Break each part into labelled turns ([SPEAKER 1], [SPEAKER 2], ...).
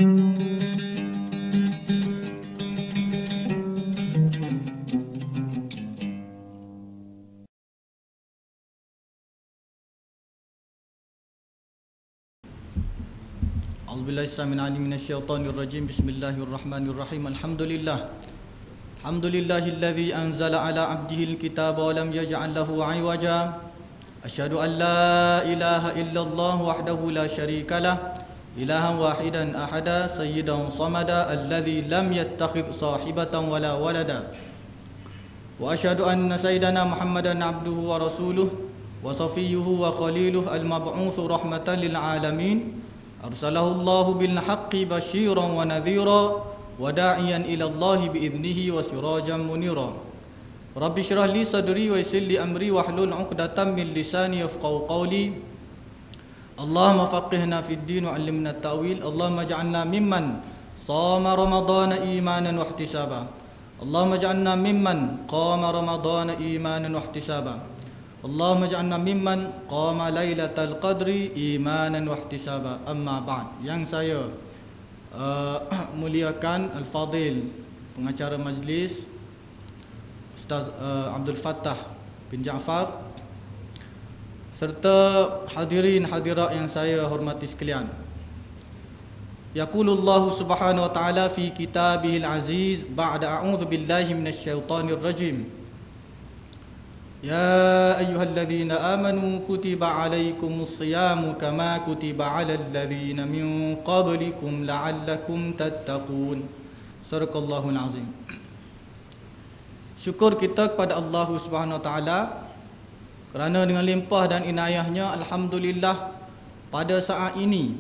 [SPEAKER 1] A'udzubillahiminasyaitonirrajim. Bismillahirrahmanirrahim. Alhamdulillahilladzi anzala ala abdihil kitaba wa lam yaj'al lahu 'iwaja. Asyhadu an la ilaha illallah wahdahu la syarikalah, ilahan wahidan ahada, sayyidan samada, alladzi lam yattakhidh sahibatan wala walada. Wa asyhadu anna sayyidana Muhammadan abduhu wa rasuluhu wa safiyyuhu wa khaliluhu al-mab'utsu rahmatan lil alamin. Arsalahu Allahu bil haqqi basyiran wa nadhira wa da'iyan ila Allahi bi idnihi wa sirajan munira. Rabbi shrah li sadri wa yassir li amri wahlul 'uqdatam min lisani yafqahu qawli. Allahumma faqihna fid din wa 'allimna at-ta'wil. Allahumma ij'alna mimman shama ramadhana imanan wa ihtisaba. Allahumma ij'alna mimman qama ramadhana imanan wa ihtisaba. Allahumma ja'alna mimman qama lailatal qadri imanan wa ihtisaba. Amma ba'd. Yang saya muliakan Al-Fadil pengacara majlis Ustaz Abdul Fattah bin Ja'far, serta hadirin hadirat yang saya hormati sekalian. Yaqulullahu subhanahu wa ta'ala fi kitabihil aziz ba'da a'udzu billahi minasyaitonir rajim. Ya ayyuhalladzina amanu kutiba alaikumus siyamu kama kutiba alal ladzina min qablikum la'allakum tattaqun. Sadaqallahul azim. Syukur kita kepada Allah Subhanahu wa taala kerana dengan limpah dan inayahnya, alhamdulillah, pada saat ini,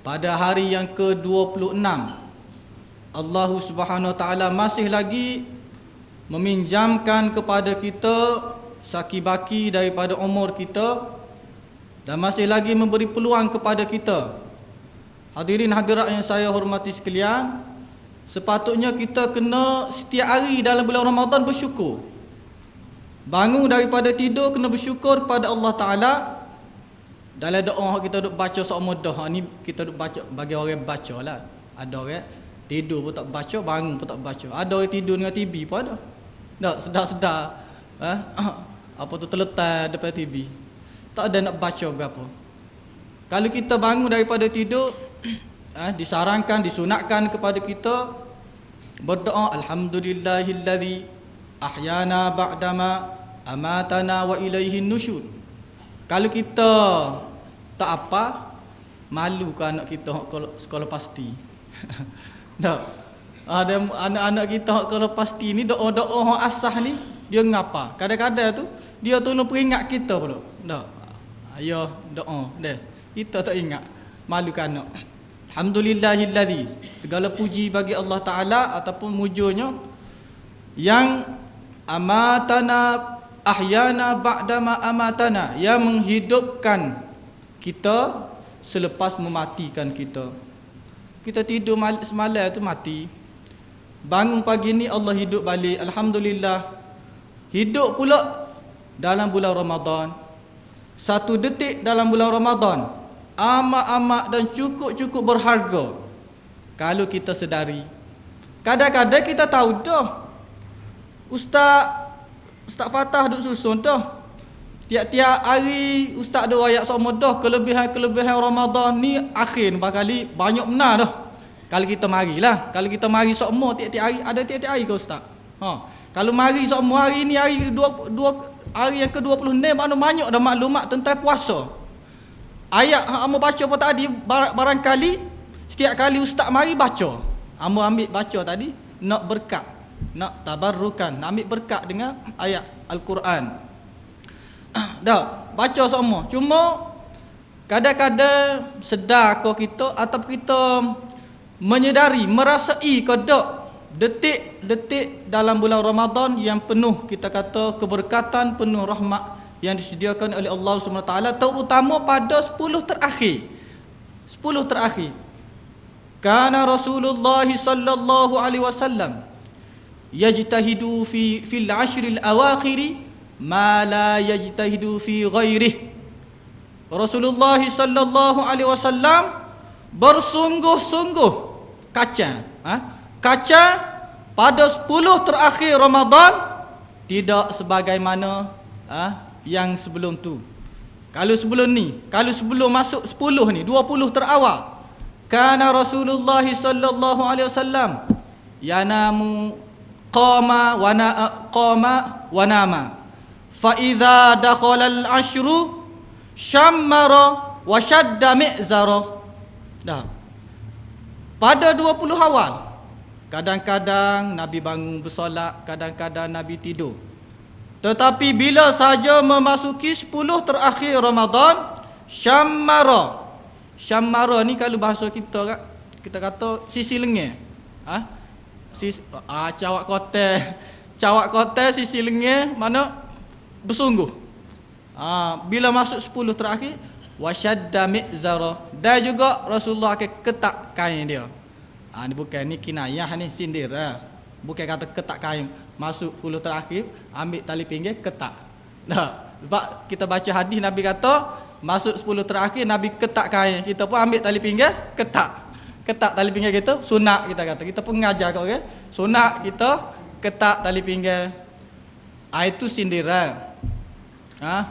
[SPEAKER 1] pada hari yang ke-26, Allah Subhanahu wa taala masih lagi meminjamkan kepada kita saki-baki daripada umur kita dan masih lagi memberi peluang kepada kita. Hadirin hadirat yang saya hormati sekalian, sepatutnya kita kena setiap hari dalam bulan Ramadan bersyukur. Bangun daripada tidur kena bersyukur pada Allah Ta'ala. Dalam doa kita duk baca seumur doa ni, kita duk baca, bagi orang baca lah. Ada orang tidur pun tak baca, bangun pun tak baca. Ada orang tidur dengan TV pun ada. Tak sedar-sedar apa tu terletak depan TV. Tak ada nak baca berapa. Kalau kita bangun daripada tidur, disarankan, disunatkan kepada kita berdoa, alhamdulillahilladzi ahyana ba'dama amatana wa ilaihin nusyur. Kalau kita tak apa, malu ke anak kita sekolah pasti. Tak. Ada anak-anak kita kalau pasti ni doa-doa asah ni dia ngapa? Kadang-kadang tu dia tolong peringat kita pula. Tak. Ayah doa deh. Kita tak ingat. Malu kan anak. Alhamdulillahilladzi, segala puji bagi Allah Taala ataupun mujurnya yang amatana ahyana ba'dama amatana, yang menghidupkan kita selepas mematikan kita. Kita tidur semalam tu mati. Bangun pagi ni Allah hidup balik, alhamdulillah. Hidup pula dalam bulan Ramadan. Satu detik dalam bulan Ramadan amat-amat dan cukup-cukup berharga kalau kita sedari. Kadang-kadang kita tahu dah, Ustaz Fatah duk susun dah, tiap-tiap hari Ustaz ada ayat sama dah, kelebihan-kelebihan Ramadan ni akhir bakali banyak benar dah. Kalau kita marilah, kalau kita mari semua tiap-tiap hari, ada tiap-tiap hari ke Ustaz? Kalau mari semua hari ni, hari hari yang ke-26, mana banyak dah maklumat tentang puasa. Ayat hang baca apa tadi, barangkali setiap kali Ustaz mari baca, hang ambil baca tadi nak berkat, nak tabarrukan, nak ambil berkat dengan ayat Al-Quran. Dah baca semua. Cuma kadang-kadang sedar kau kita atau kita menyedari, merasai kodok detik-detik dalam bulan Ramadan yang penuh, kita kata, keberkatan, penuh rahmat yang disediakan oleh Allah SWT, terutama pada 10 terakhir. 10 terakhir. Kana Rasulullah sallallahu alaihi wasallam yajtahidu fil ashril awakhir ma la yajtahidu fi ghairihi. Rasulullah sallallahu alaihi wasallam bersungguh-sungguh kacang, kacang pada 10 terakhir Ramadan tidak sebagaimana yang sebelum tu. Kalau sebelum ni, kalau sebelum masuk 10 ni, 20 terawal, kana Rasulullah sallallahu alaihi wasallam yanamu qama wa nama fa idza dakhala al-ashru syammara wa shadda mi'zara. Dah. Pada 20 awal, kadang-kadang Nabi bangun bersolat, kadang-kadang Nabi tidur. Tetapi bila saja memasuki 10 terakhir Ramadan, syammara. Syammara ni kalau bahasa kita kata sisi lengih. Cawak kotel sisi lengih mana bersungguh. Bila masuk 10 terakhir, wasyadda mi'zara. Dan juga Rasulullah akan ketak kain dia. Ni bukan ni kinayah ni, sindir bukan kata ketak kain. Masuk 10 terakhir, ambil tali pinggir, ketak. Sebab kita baca hadis Nabi kata masuk 10 terakhir Nabi ketak kain, kita pun ambil tali pinggir, ketak tali pinggir kita, sunat kita pun mengajar kat orang, sunat kita ketak tali pinggir. Itu sindiran.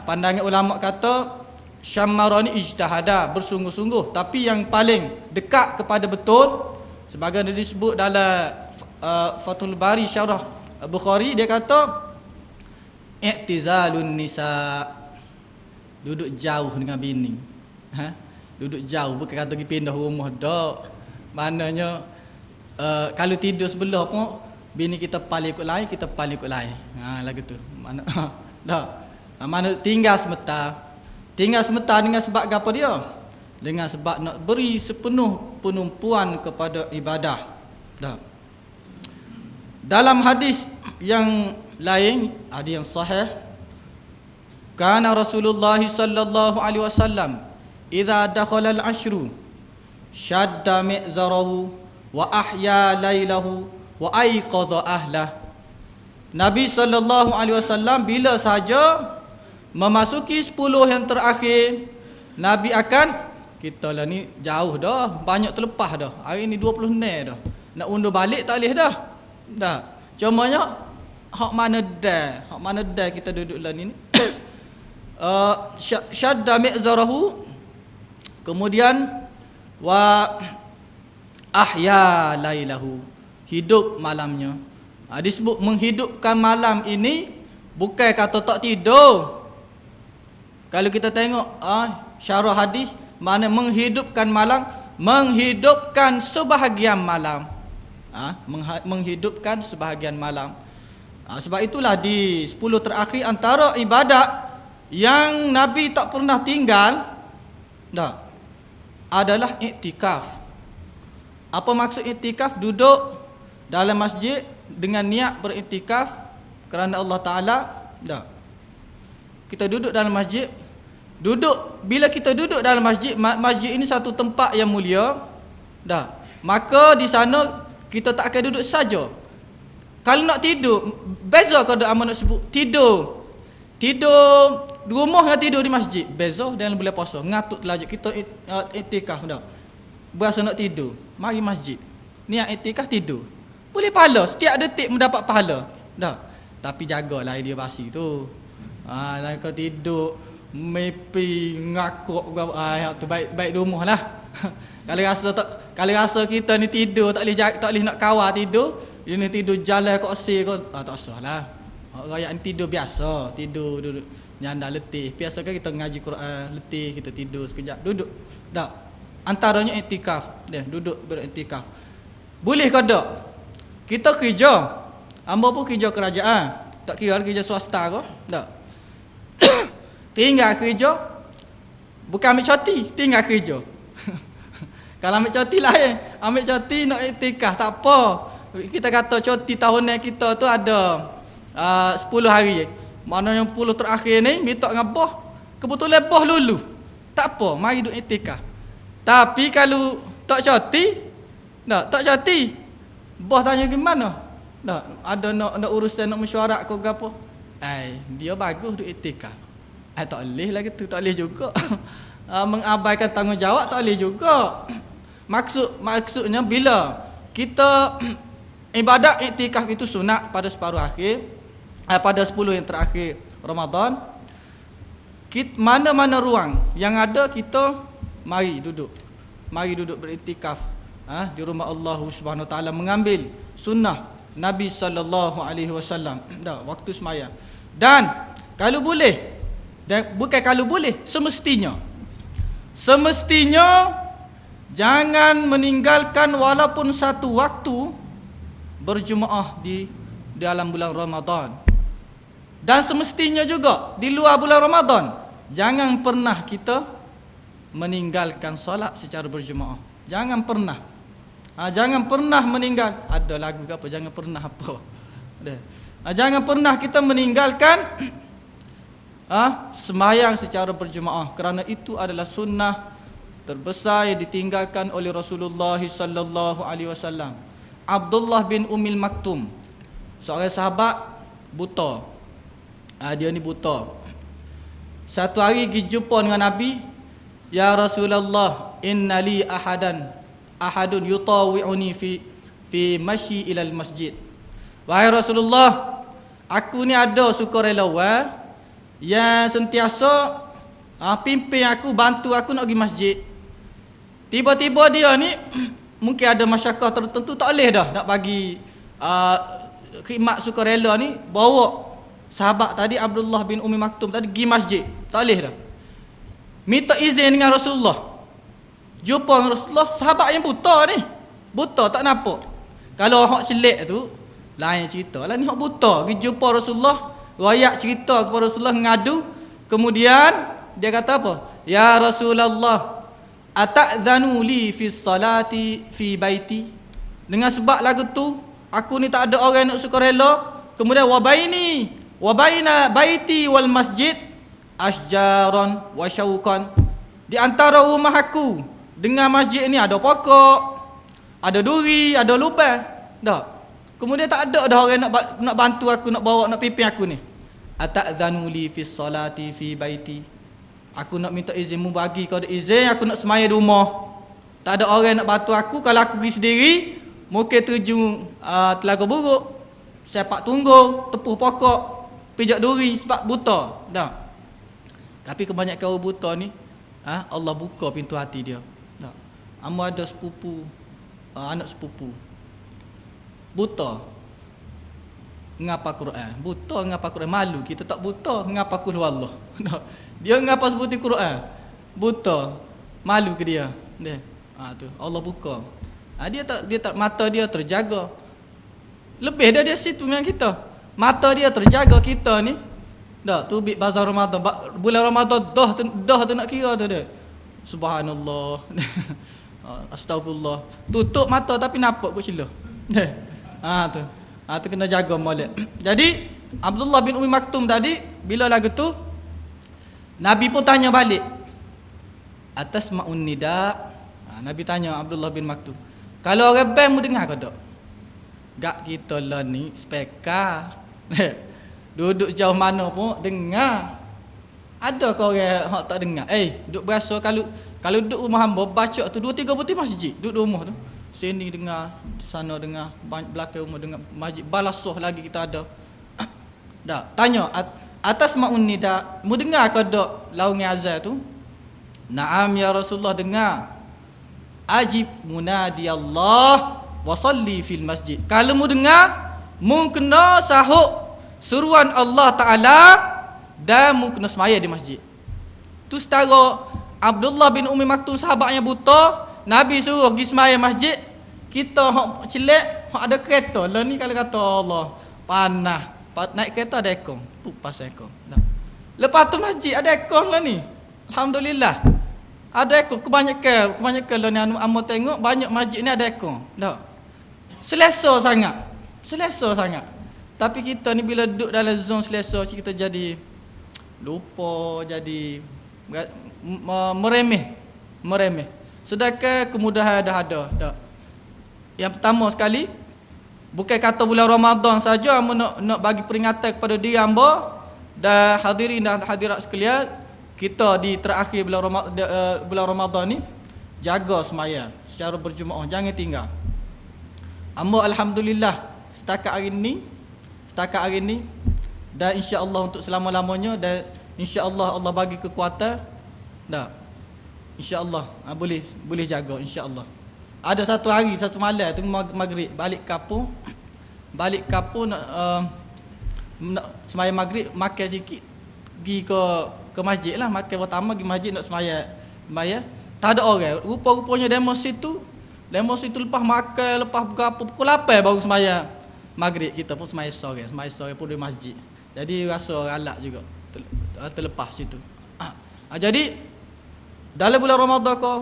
[SPEAKER 1] Pandangan ulama kata syammara ni ijtihada, bersungguh-sungguh, tapi yang paling dekat kepada betul sebagaimana disebut dalam Fathul Bari Syarah Bukhari, dia kata i'tizalun nisa, duduk jauh dengan bini. Duduk jauh, bukan kata pergi pindah rumah dak. Maknanya kalau tidur sebelah pun bini kita paling ikut lain, kita paling ikut lain. Lagu tu. Mana dak. Mana tinggal sebentar dengan sebab apa dia? Dengan sebab nak beri sepenuh penumpuan kepada ibadah. Dah. Dalam hadis yang lain, hadis yang sahih, kana Rasulullah sallallahu alaihi wasallam idza dakhala al-ashru shadda mi'zarahu wa ahya lailahu wa ayqadha ahlah. Nabi sallallahu alaihi wasallam bila saja memasuki 10 yang terakhir, Nabi akan, kita lah ni jauh dah, banyak terlepas dah. Hari ni 20 dah. Nak undur balik tak boleh dah. Cumanya hak mana dah kita duduk lah ni. Syadda mi'zarahu, kemudian wa ahya lailahu, hidup malamnya. Disebut menghidupkan malam ini bukan kata tak tidur. Kalau kita tengok syarah hadis, mana menghidupkan malam, menghidupkan sebahagian malam. Menghidupkan sebahagian malam. Sebab itulah di 10 terakhir antara ibadat yang Nabi tak pernah tinggal adalah iktikaf. Apa maksud iktikaf? Duduk dalam masjid dengan niat beriktikaf kerana Allah Ta'ala. Kita duduk dalam masjid. Bila kita duduk dalam masjid, masjid ini satu tempat yang mulia. Maka di sana kita tak akan duduk saja. Kalau nak tidur, beza kalau amal nak sebut tidur di rumah dengan tidur di masjid, beza dalam bulan puasa. Ngatuk telajak kita iktikaf dah. Berasa nak tidur, mari masjid. Niat iktikaf tidur. Boleh pahala, setiap detik mendapat pahala. Tapi jagalah dia basi tu. Kau tidur mimpi ngakuk tu baik di rumah lah. Kalau rasa kita ni tidur tak boleh nak kawal tidur, dia ni tidur jalan kat osir kau, tak usahlah. Rakyat ni tidur biasa, tidur duduk nyandar letih. Biasa kan kita ngaji Quran, letih kita tidur sekejap, duduk. Antaranya iktikaf, duduk beriktikaf. Boleh ke tak? Kita kerja, hamba pun kerja kerajaan, tak kira kerja swasta ke? Tak. Tinggal kerja, bukan ambil cuti, tinggal kerja. Kalau ambil cuti lain, ambil cuti nak iktikaf tak apa. Kita kata cuti tahunan kita tu ada 10 hari. Mana yang 10 terakhir ni minta dengan bos, kebetulan bos lulu. Tak apa, mari duduk iktikaf. Tapi kalau tak cuti, bos tanya gimana? Ada nak urusan nak mesyuarat ke apa? Dia bagus duduk iktikaf. Tak boleh lagi tu, tak boleh juga. Mengabaikan tanggungjawab tak boleh juga. Maksudnya bila kita ibadat iktikaf itu sunat pada separuh akhir, pada 10 yang terakhir Ramadan, mana-mana ruang yang ada kita mari duduk beriktikaf di rumah Allah Subhanahu Wa Taala, mengambil sunnah Nabi sallallahu alaihi wasallam waktu sembahyang. Dan kalau boleh, dan bukan kalau boleh, semestinya jangan meninggalkan walaupun satu waktu berjemaah di dalam bulan Ramadan. Dan semestinya juga di luar bulan Ramadan jangan pernah kita meninggalkan solat secara berjemaah. Jangan pernah. Jangan pernah meninggal. Ada lagu ke apa? Jangan pernah apa? Jangan pernah kita meninggalkan sembahyang secara berjemaah, kerana itu adalah sunnah terbesar yang ditinggalkan oleh Rasulullah sallallahu alaihi wasallam. Abdullah bin Ummil Maktum, seorang sahabat buta. Dia ni buta. Satu hari pergi jumpa dengan Nabi, "Ya Rasulullah, innali ahadun yutawi'uni fi masyi ilal masjid." Wahai Rasulullah, aku ni ada sukarelawan yang sentiasa pimpin aku, bantu aku nak pergi masjid. Tiba-tiba dia ni mungkin ada masyarakat tertentu tak boleh dah nak bagi khidmat sukarela ni, bawa sahabat tadi Abdullah bin Ummi Maktum tadi pergi masjid. Tak boleh dah. Minta izin dengan Rasulullah. Jumpa dengan Rasulullah, sahabat yang buta ni. Buta tak nampak. Kalau hak selit tu lain cerita lah, ni hak buta. Pergi jumpa Rasulullah, rakyat cerita kepada Rasulullah, ngadu. Kemudian dia kata apa? "Ya Rasulullah, ata'zanu li fi salati fi baiti." Dengan sebab lagu tu, aku ni tak ada orang nak sukarela. Kemudian wa baina baiti wal masjid asjaran wa syauqan. Di antara rumah aku dengan masjid ni ada pokok, ada duri, ada lubang. Dah. Kemudian tak ada dah orang nak bantu aku, nak bawa, nak pimpin aku ni. Ata'zanu li fi salati fi baiti. Aku nak minta izin, mu bagi kau ada izin, aku nak semaya di rumah. Tak ada orang nak bantu aku. Kalau aku pergi sendiri, mungkin terjun telaga buruk, sepak tunggu, tepuh pokok, pijak duri sebab buta. Dah. Tapi kebanyakan orang buta ni, Allah buka pintu hati dia. Dah. Amba ada sepupu, anak sepupu buta, ngapa Quran. Buta ngapa Quran, malu kita tak buta ngapa kul wallah. Dia ngapa sebuti Quran. Buta, malu ke dia. Tu Allah buka. Dia tak mata dia terjaga. Lebih dari situ dengan kita. Mata dia terjaga kita ni. Dah tu bazar Ramadan, bulan Ramadan dah tu nak kira tu dia. Subhanallah. Astagfirullah. Tutup mata tapi nampak pun sila. Tu kena jaga molek. Jadi Abdullah bin Ummi Maktum tadi bila lagu tu, Nabi pun tanya balik, atas ma'un nida. Nabi tanya Abdullah bin Maktum, kalau orang band mu dengar ke tak? Gak kita lah ni spekar. Duduk jauh mana pun dengar. Ada ke orang hak tak dengar? Duduk berasa kalau duduk rumah hamba baca tu 2-3 butir masjid, duduk rumah tu. Sini dengar, sana dengar, belakang rumah dengar, masjid balasah lagi kita ada. Dah, tanya atas ma'un nida, mu dengar ke tak laungi azan tu? Naam ya Rasulullah, dengar. Ajib munadi Allah wa salli fil masjid. Kalau mu dengar, mu kena sahut seruan Allah Ta'ala dan mu kena semaya di masjid. Tu setara Abdullah bin Ummi Maktum sahabatnya buta, Nabi suruh pergi semaya masjid. Kita hak celek, hak ada kereta lah ni, kalau kata Allah panah, naik kereta ada aircon, pasang aircon. Lepas tu masjid ada aircon lah ni. Alhamdulillah. Ada aircon kebanyakan lah ni amo tengok banyak masjid ni ada aircon. Dah. Selesa sangat. Tapi kita ni bila duduk dalam zon selesa, kita jadi lupa, jadi meremeh. Sedangkan kemudahan dah ada. Dah. Yang pertama sekali, bukan kata bulan Ramadan saja hamba nak bagi peringatan kepada diri hamba dan hadirin dan hadirat sekalian, kita di terakhir bulan Ramadan ni jaga sembahyang secara berjemaah, jangan tinggal. Amba alhamdulillah setakat hari ni dan insya-Allah untuk selama-lamanya, dan insya-Allah Allah bagi kekuatan dah. Insya-Allah boleh jaga insya-Allah. Ada satu hari satu malam tu maghrib balik kampung nak sembahyang maghrib, makan sikit pergi ke masjid lah, makan pertama pergi masjid nak sembahyang. Tak ada orang. Rupa-rupanya demo situ lepas makan, lepas berapa pukul 8 baru sembahyang maghrib. Kita pun sembahyang sore pun di masjid. Jadi rasa galak juga terlepas situ. Jadi dalam bulan Ramadan ke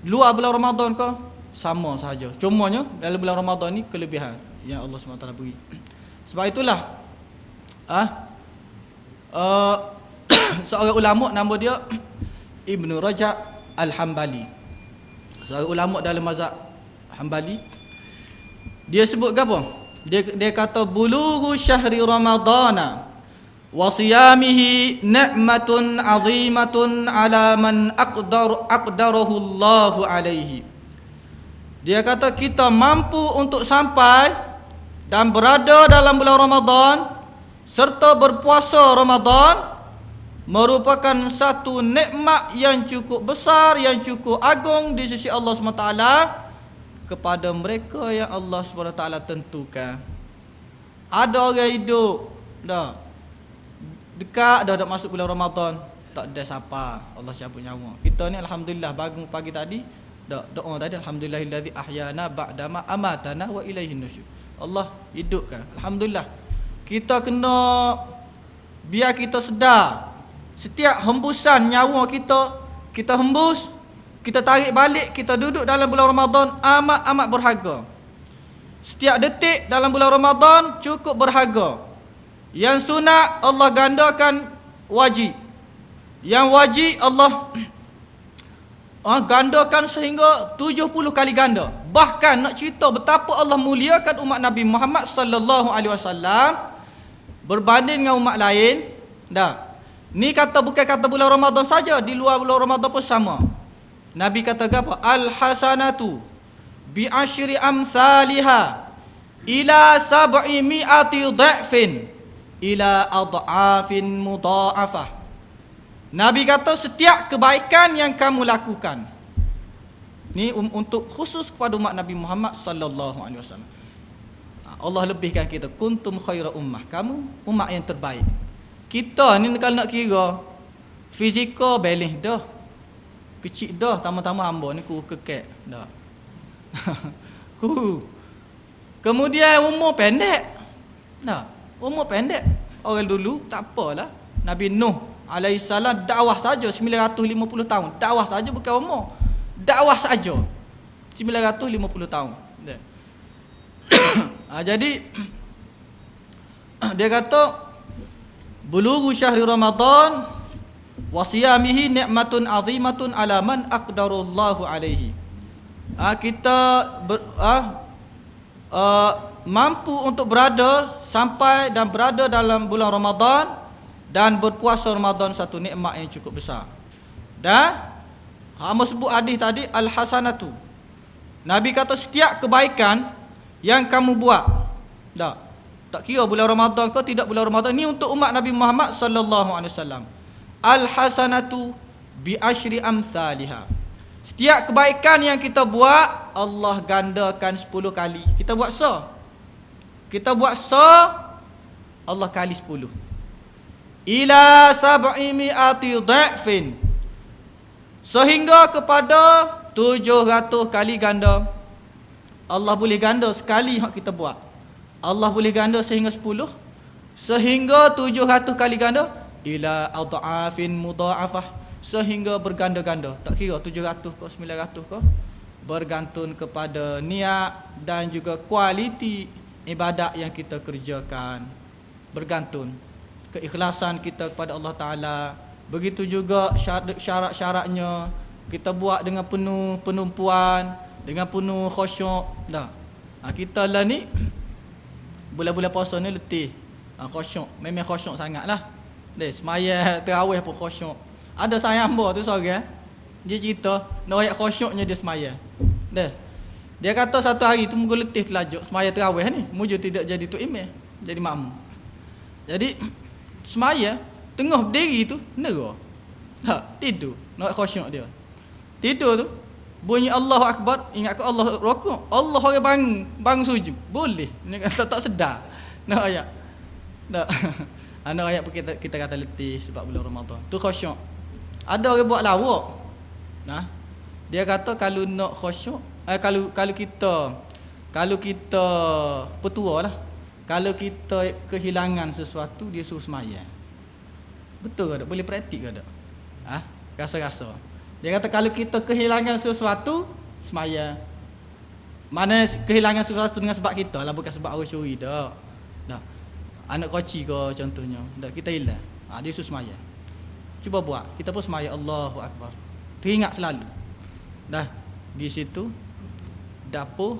[SPEAKER 1] luar bulan Ramadan ke sama sahaja. Cumanya dalam bulan Ramadan ni kelebihan yang Allah SWT beri. Sebab itulah seorang ulama nama dia Ibnu Rajab Al-Hambali. Seorang ulama dalam mazhab Hambali. Dia sebut apa? Dia kata bulughu syahri ramadana wa siyamihi ni'matun 'azimatun 'ala man aqdarahu Allahu alaihi. Dia kata kita mampu untuk sampai dan berada dalam bulan Ramadan serta berpuasa Ramadan merupakan satu nikmat yang cukup besar, yang cukup agung di sisi Allah SWT kepada mereka yang Allah SWT tentukan. Ada orang hidup dah dekat dah masuk bulan Ramadan, tak ada siapa, Allah cabut nyawa. Kita ni alhamdulillah bangun pagi tadi dak doa tadi, alhamdulillahillazi ahyana ba'dama amatana wa ilaihin nusyur. Allah hidupkan, alhamdulillah. Kita kena biar kita sedar setiap hembusan nyawa kita hembus, kita tarik balik, kita duduk dalam bulan Ramadan amat berharga. Setiap detik dalam bulan Ramadan cukup berharga. Yang sunat Allah gandakan wajib. Yang wajib Allah gandakan sehingga 70 kali ganda. Bahkan nak cerita betapa Allah muliakan umat Nabi Muhammad sallallahu alaihi wasallam berbanding dengan umat lain. Dah. Ni bukan kata bulan Ramadan saja, di luar bulan Ramadan pun sama. Nabi kata apa? Al-hasanatu bi asyri amsalha ila 700 dha'fin ila adha'afin mudha'afah. Nabi kata setiap kebaikan yang kamu lakukan ni untuk khusus kepada umat Nabi Muhammad sallallahu alaihi wasallam. Allah lebihkan kita, kuntum khaira ummah, kamu umat yang terbaik. Kita ni kalau nak kira fizikal balance dah. Kecil dah, tama-tama hamba ni ku kekek dah. Kemudian umur pendek. Dah, umur pendek. Orang dulu tak apalah. Nabi Nuh alaihissalam dakwah saja 950 tahun. Dakwah saja bukan umur. Dakwah saja 950 tahun. Jadi dia kata bulughu syahri Ramadan wa siyamihi ni'matun 'azimatun 'ala man aqdarallahu alaihi. Kita mampu untuk sampai dan berada dalam bulan Ramadan dan berpuasa Ramadan satu nikmat yang cukup besar. Dan hamba sebut hadis tadi al-hasanatu. Nabi kata setiap kebaikan yang kamu buat, tak kira bulan Ramadan ke tidak bulan Ramadan, ni untuk umat Nabi Muhammad sallallahu alaihi wasallam. Al-hasanatu bi asyri amsalha. Setiap kebaikan yang kita buat Allah gandakan 10 kali. Kita buat Allah kali 10. Ila 700 dha'fin. Sehingga kepada 700 kali ganda. Allah boleh ganda sekali hak kita buat. Allah boleh ganda sehingga 10, sehingga 700 kali ganda, ila adha'afin mudha'afah, sehingga berganda-ganda. Tak kira 700 ke 900 ke, bergantung kepada niat dan juga kualiti ibadat yang kita kerjakan. Bergantung keikhlasan kita kepada Allah Ta'ala. Begitu juga syarat-syaratnya kita buat dengan penuh penumpuan, dengan penuh khusyuk. Kita lah ni bulan-bulan puasa ni letih. Khusyuk, memang khusyuk sangatlah. Semaya terawih pun khusyuk. Ada saya hamba tu seorang, dia cerita nak ayat khusyuknya dia semaya. Dah. Dia kata satu hari tu muka letih telajuk semaya tarawih ni, mujur tidak jadi tu imam, jadi makmum. Jadi semaya tengah berdiri tu nera. Tidur, nak khusyuk dia. Tidur tu bunyi Allahu Akbar, ingat ke Allah rukuk, Allah orang bangun sujud. Boleh. Ni kata tak sedar. Nak ayat. Tak. Anak ayat pun kita kata letih sebab bulan Ramadan. Tu khusyuk. Ada orang buat lawak. Nah. Dia kata kalau nak khusyuk, kalau kita petua lah. Kalau kita kehilangan sesuatu, dia suruh sembahyang. Betul ke tak? Boleh praktik ke tak? Rasa-rasa. Dia kata kalau kita kehilangan sesuatu, sembahyang. Mana kehilangan sesuatu dengan sebab kita lah, bukan sebab orang curi tak. Dah. Anak koci ke contohnya. Dah kita hilang. Dia suruh sembahyang. Cuba buat. Kita pun sembahyang Allahu Akbar. Teringat selalu. Dah pergi situ dapur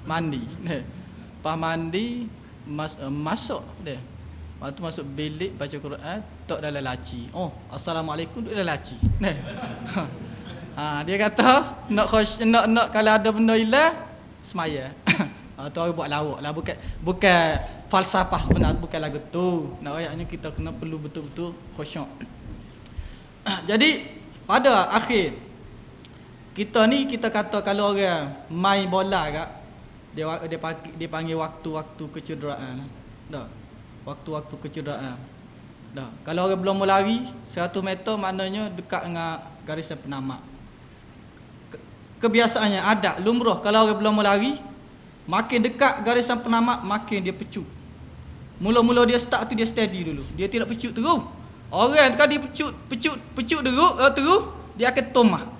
[SPEAKER 1] mandi. Lepas mandi masuk dia. Waktu masuk bilik baca Quran, tok dalam laci. Oh, assalamualaikum duduk dalam laci. Dia kata nak kalau ada benda hilang semaya. Tu orang buat lawak lah, bukan falsafah sebenar, bukan lagu tu. Nak ayatnya kita kena perlu betul-betul khusyuk. Jadi pada akhir kita kata kalau orang main bola kak, dia panggil waktu-waktu kecederaan. Dah. Waktu-waktu kecederaan. Dah. Kalau orang belum lari 100 meter maknanya dekat dengan garisan penamat. Kebiasaannya ada lumrah kalau orang belum lari makin dekat garisan penamat makin dia pecut. Mula-mula dia start tu dia steady dulu. Dia tidak pecut terus. Orang kan dia pecut terus dia akan tomah.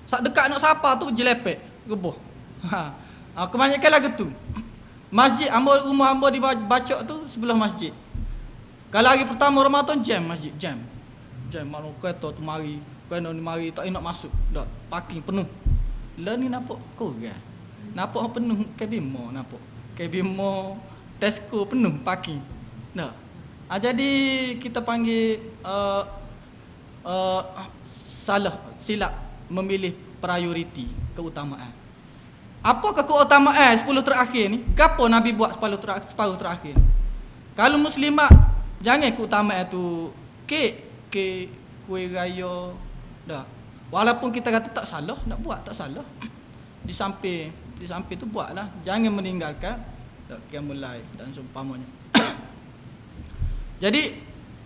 [SPEAKER 1] Sak dekat nak sapa tu jelepek, gebuh. Kebanyakan lagu tu. Masjid rumah hamba dibaca tu sebelah masjid. Kalau hari pertama Ramadan jam masjid, jam. Malu kereta tu mari, kena ni mari tak nak masuk. Dak, parking penuh. Lah ni nampak korang. Nampak penuh Kebimo nampak. Kebimo Tesco penuh parking. Dak. Jadi kita panggil silap memilih prioriti, keutamaan. Apakah keutamaan 10 terakhir ni? Gapo Nabi buat 10 terakhir? Kalau muslimat jangan keutamaan tu kuih raya dah. Walaupun kita kata tak salah, nak buat tak salah. Di samping tu buatlah. Jangan meninggalkan qiyamul lail dan seumpamanya. Jadi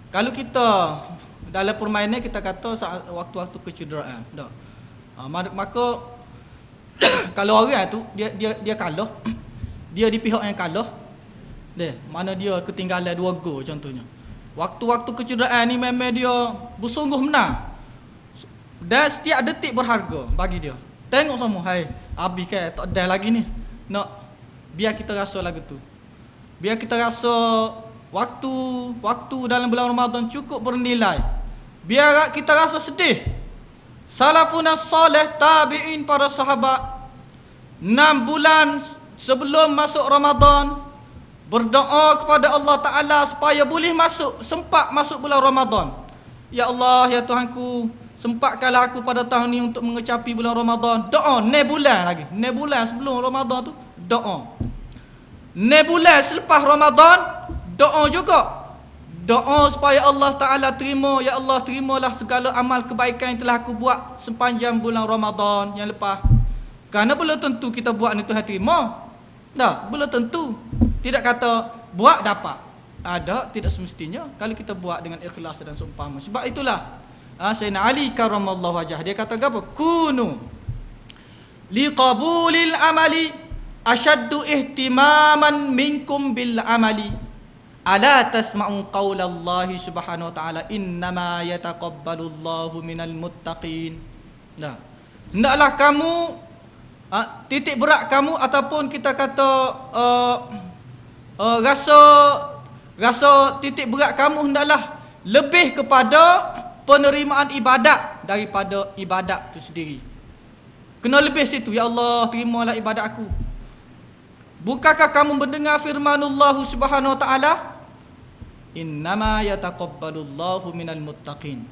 [SPEAKER 1] kalau kita dalam permainan kita kata waktu-waktu kecederaan dah. Maka kalau orang tu dia kalah, dia di pihak yang kalah, mana dia ketinggalan 2 gol contohnya. Waktu-waktu kecederaan ni memang dia bersungguh menang. Dan setiap detik berharga bagi dia. Tengok semua, hai, habis kan tak ada lagi ni. Nak biar kita rasa lagu tu. Biar kita rasa waktu dalam bulan Ramadan cukup bernilai. Biar kita rasa sedih. Salafun as-salih tabi'in para sahabat 6 bulan sebelum masuk Ramadan berdoa kepada Allah Ta'ala supaya boleh sempat masuk bulan Ramadan. Ya Allah, ya Tuhanku, sempatkanlah aku pada tahun ni untuk mengecapi bulan Ramadan. Doa 6 bulan lagi. 6 bulan sebelum Ramadan tu doa. 6 bulan selepas Ramadan doa juga. Doa supaya Allah Ta'ala terima. Ya Allah, terimalah segala amal kebaikan yang telah aku buat sepanjang bulan Ramadan yang lepas. Kerana belum tentu kita buat ni Tuhan terima. Tak, belum tentu. Tidak kata buat dapat. Ada, tidak semestinya. Kalau kita buat dengan ikhlas dan seumpama. Sebab itulah Sayyidina Ali karamallahu wajah, dia kata apa? Kunu liqabulil amali ashaddu ihtimaman minkum bil amali. Ala tasma'u qaulallahi subhanahu wa ta'ala innama yataqabbalullahu minal muttaqin. Nah, hendaklah kamu titik berat kamu ataupun kita kata rasa titik berat kamu hendaklah lebih kepada penerimaan ibadat daripada ibadat itu sendiri. Kena lebih situ. Ya Allah, terimalah ibadat aku. Bukankah kamu mendengar firmanullah subhanahu wa ta'ala? Innama yataqabbalullahu minal muttaqin.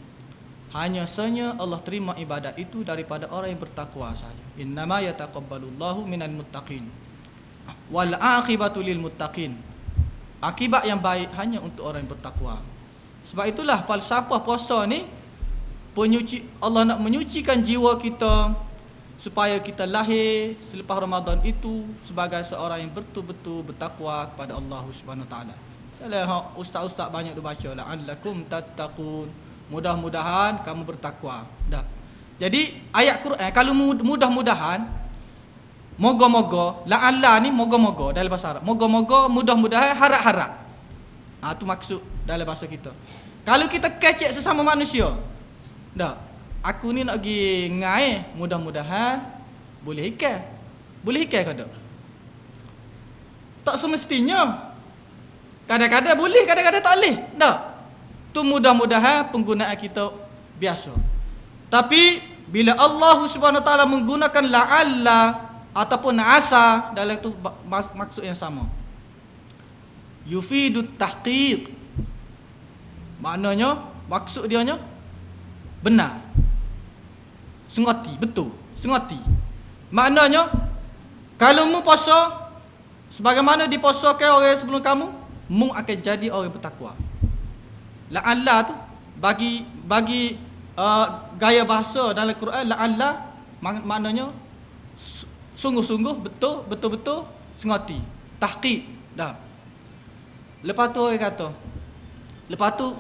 [SPEAKER 1] hanya saja Allah terima ibadat itu daripada orang yang bertakwa saja. Innama yataqabbalullahu minal muttaqin wal aqibatu lil muttaqin. Akibat yang baik hanya untuk orang yang bertakwa. Sebab itulah falsafah puasa ni, Allah nak menyucikan jiwa kita supaya kita lahir selepas Ramadan itu sebagai seorang yang betul-betul bertakwa kepada Allah Subhanahu Wa Taala. Yalah, ustaz-ustaz banyak dia baca la'allakum tattaqun. Mudah-mudahan kamu bertakwa. Dah. Jadi ayat Quran kalau mudah-mudahan, moga-moga, la'alla ni moga-moga dalam bahasa Arab. Moga-moga, mudah-mudahan, harap-harap. Tu maksud dalam bahasa kita. Kalau kita kecek sesama manusia, dah, aku ni nak pergi ngai, mudah-mudahan boleh ikan. Boleh ikan ke tak? Tak semestinya. Kadang-kadang boleh, kadang-kadang tak boleh. Tak. Tu mudah-mudahan penggunaan kita biasa. Tapi bila Allah Subhanahu Wa Taala menggunakan la'alla ataupun asa, dalam tu maksud yang sama. Yufidut tahqiq. Maknanya maksud dianya benar. Sengoti, betul. Sengoti. Maknanya kalau mu puasa sebagaimana dipuasakan orang sebelum kamu, mu akan jadi orang bertakwa. La'alla tu bagi gaya bahasa dalam Quran, la'alla maknanya sungguh-sungguh, betul-betul sengoti, tahqiq. Dah. Lepas tu orang kata, lepas tu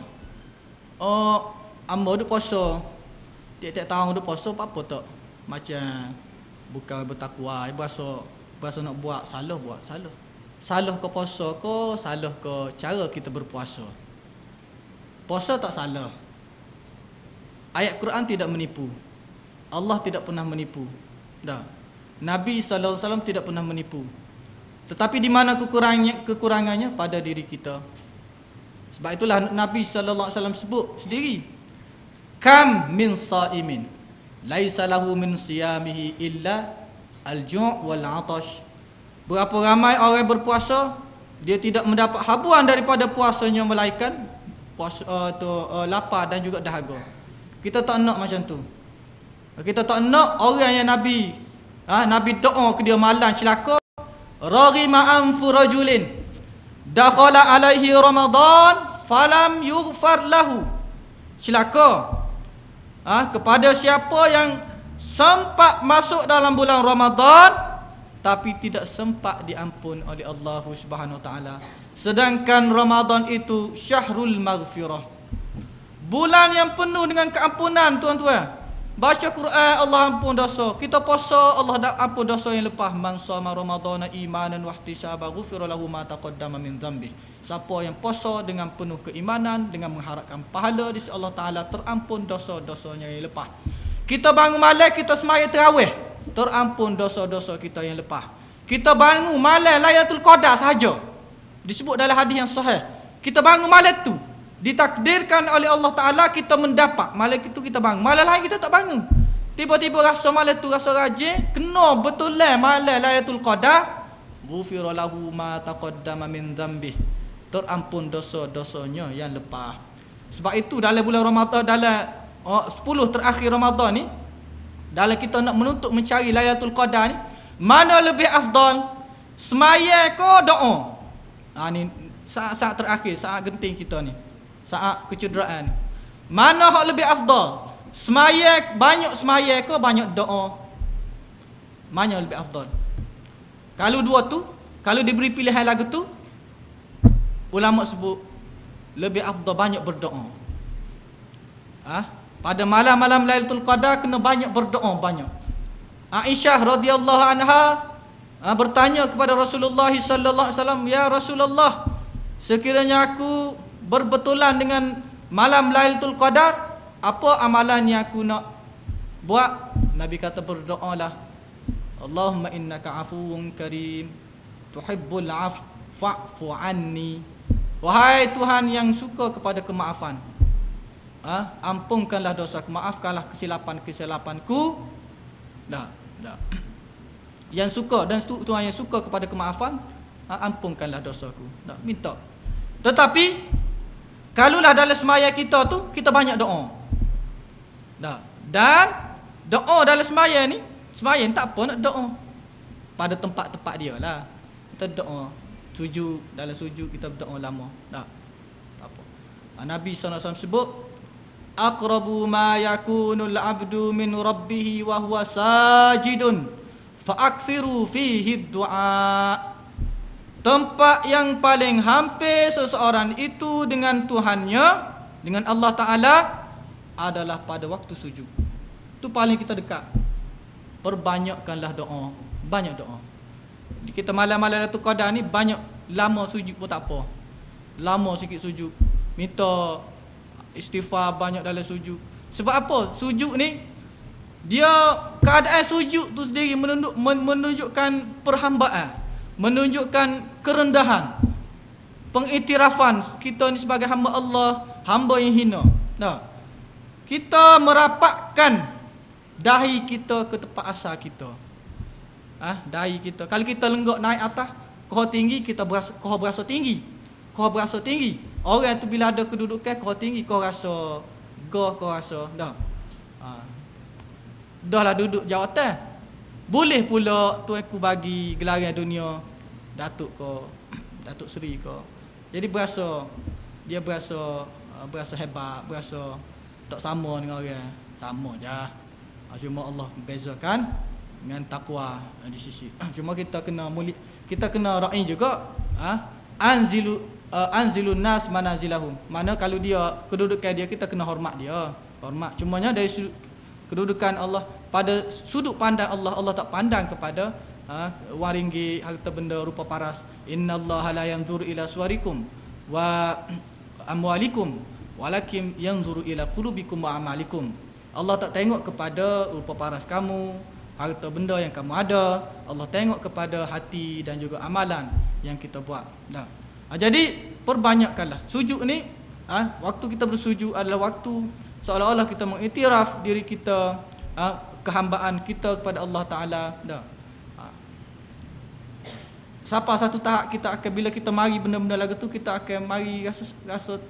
[SPEAKER 1] amba duk puasa tiap-tiap tahun duk puasa apa tak macam bukan bertakwa, bahasa nak buat salah ke puasa ke, salah ke cara kita berpuasa. Puasa tak salah. Ayat Quran tidak menipu. Allah tidak pernah menipu. Dah. Nabi sallallahu alaihi wasallam tidak pernah menipu. Tetapi di mana kekurangannya pada diri kita. Sebab itulah Nabi sallallahu alaihi wasallam sebut sendiri, kam min saimin laisa lahu min siyamihi illa al-ju' wal 'atash. Berapa ramai orang berpuasa, dia tidak mendapat habuan daripada puasanya melainkan puasa lapar dan juga dahaga. Kita tak nak macam tu. Kita tak nak orang yang Nabi doa ke dia malam celaka, raghima anfu rajulin dakhala alaihi ramadan falam yughfar lahu. Celaka kepada siapa yang sempat masuk dalam bulan Ramadan tapi tidak sempat diampun oleh Allah Subhanahu Wa Taala. Sedangkan Ramadan itu syahrul maghfirah, bulan yang penuh dengan keampunan, tuan-tuan. Baca Quran, Allah ampun dosa. Kita puasa, Allah dah ampun dosa yang lepas. Man shoma ramadhana imanan wa ihtisaba ghufira lahu ma taqaddama min dhanbi. Siapa yang puasa dengan penuh keimanan, dengan mengharapkan pahala di sisi Allah Taala, terampun dosa-dosanya yang lepas. Kita bangun malam, kita semaya tarawih, terampun dosa-dosa kita yang lepas. Kita bangun malam Lailatul Qadar sahaja, disebut dalam hadis yang sahih. Kita bangun malam tu ditakdirkan oleh Allah Ta'ala kita mendapat. Malam itu kita bangun, malam lain kita tak bangun. Tiba-tiba rasa malam tu rasa rajin, kena betul lah malam Lailatul Qadar, ghufira lahu ma taqaddama min dhanbi, terampun dosa-dosanya yang lepas. Sebab itu dalam bulan Ramadan, dalam 10 terakhir Ramadan ni, dalam kita nak menuntut mencari Lailatul Qadar ni, mana lebih afdal, semaya ke doa? Ni saat-saat terakhir, saat genting kita ni, saat kecederaan. Mana hak lebih afdal? Semaya, banyak semaya ke banyak doa? Mana lebih afdal? Kalau dua tu, kalau diberi pilihan lagu tu, ulama sebut lebih afdal banyak berdoa. Pada malam-malam Lailatul Qadar kena banyak berdoa, banyak. Aisyah radhiyallahu anha bertanya kepada Rasulullah sallallahu alaihi wasallam, ya Rasulullah, sekiranya aku berbetulan dengan malam Lailatul Qadar, apa amalan yang aku nak buat? Nabi kata, berdoalah, Allahumma innaka afuwun karim tuhibbul afwa fa'fu anni. Wahai Tuhan yang suka kepada kemaafan, ampunkanlah dosaku, maafkanlah kesilapan-kesilapanku. Dah. Yang suka, dan Tuhan yang suka kepada kemaafan, ampunkanlah dosaku. Dah, minta. Tetapi kalaulah dalam semaya kita tu kita banyak doa. Dah. Dan doa dalam sembahyang ni, sembahyang tak apa nak doa pada tempat-tempat dia lah. Kita doa sujud, dalam sujud kita berdoa lama. Tak apa. Nabi SAW sebut, aqrabu ma yakunul abdu min rabbih wa huwa sajidun fa akthiru fihi du'a. Tempat yang paling hampir seseorang itu dengan Tuhannya, dengan Allah Ta'ala, adalah pada waktu sujud. Itu paling kita dekat. Perbanyakkanlah doa. Banyak doa. Kita malam-malam Lailatul Qadar ni banyak, lama sujud pun tak apa. Lama sikit sujud. Minta istighfar banyak dalam sujud. Sebab apa? Sujud ni, dia keadaan sujud tu sendiri menunjukkan perhambaan, menunjukkan kerendahan, pengiktirafan kita ni sebagai hamba Allah, hamba yang hina. Nah, kita merapatkan dahi kita ke tempat asal kita. Dahi kita. Kalau kita lenggak naik atas, koh tinggi, kita berasa tinggi. Koh berasa tinggi. Orang tu bila ada kedudukan, koh tinggi, koh rasa goh, koh rasa dah. Dah lah duduk jawatan. Boleh pula tuanku bagi gelaran dunia Datuk ko, Datuk Seri ko. Jadi dia berasa hebat, berasa tak sama dengan orang. Sama je. Cuma Allah bezakan dengan takwa di sisi. Cuma kita kena ra'i juga. Anzilun nas manazilahum. Mana kalau dia kedudukan dia, kita kena hormat dia. Hormat. Cumanya dari kedudukan Allah, pada sudut pandang Allah, Allah tak pandang kepada waringgi, harta benda, rupa paras. Innallaha la yanzuru ila suwarikum wa amwalikum walakin yanzuru ila qulubikum wa amalikum. Allah tak tengok kepada rupa paras kamu, harta benda yang kamu ada. Allah tengok kepada hati dan juga amalan yang kita buat. Jadi perbanyakkanlah sujud ni. Waktu kita bersujud adalah waktu seolah-olah kita mengiktiraf diri kita, kehambaan kita kepada Allah Ta'ala. Sampai satu tahap kita akan, bila kita mari benda-benda lagu tu, kita akan mari rasa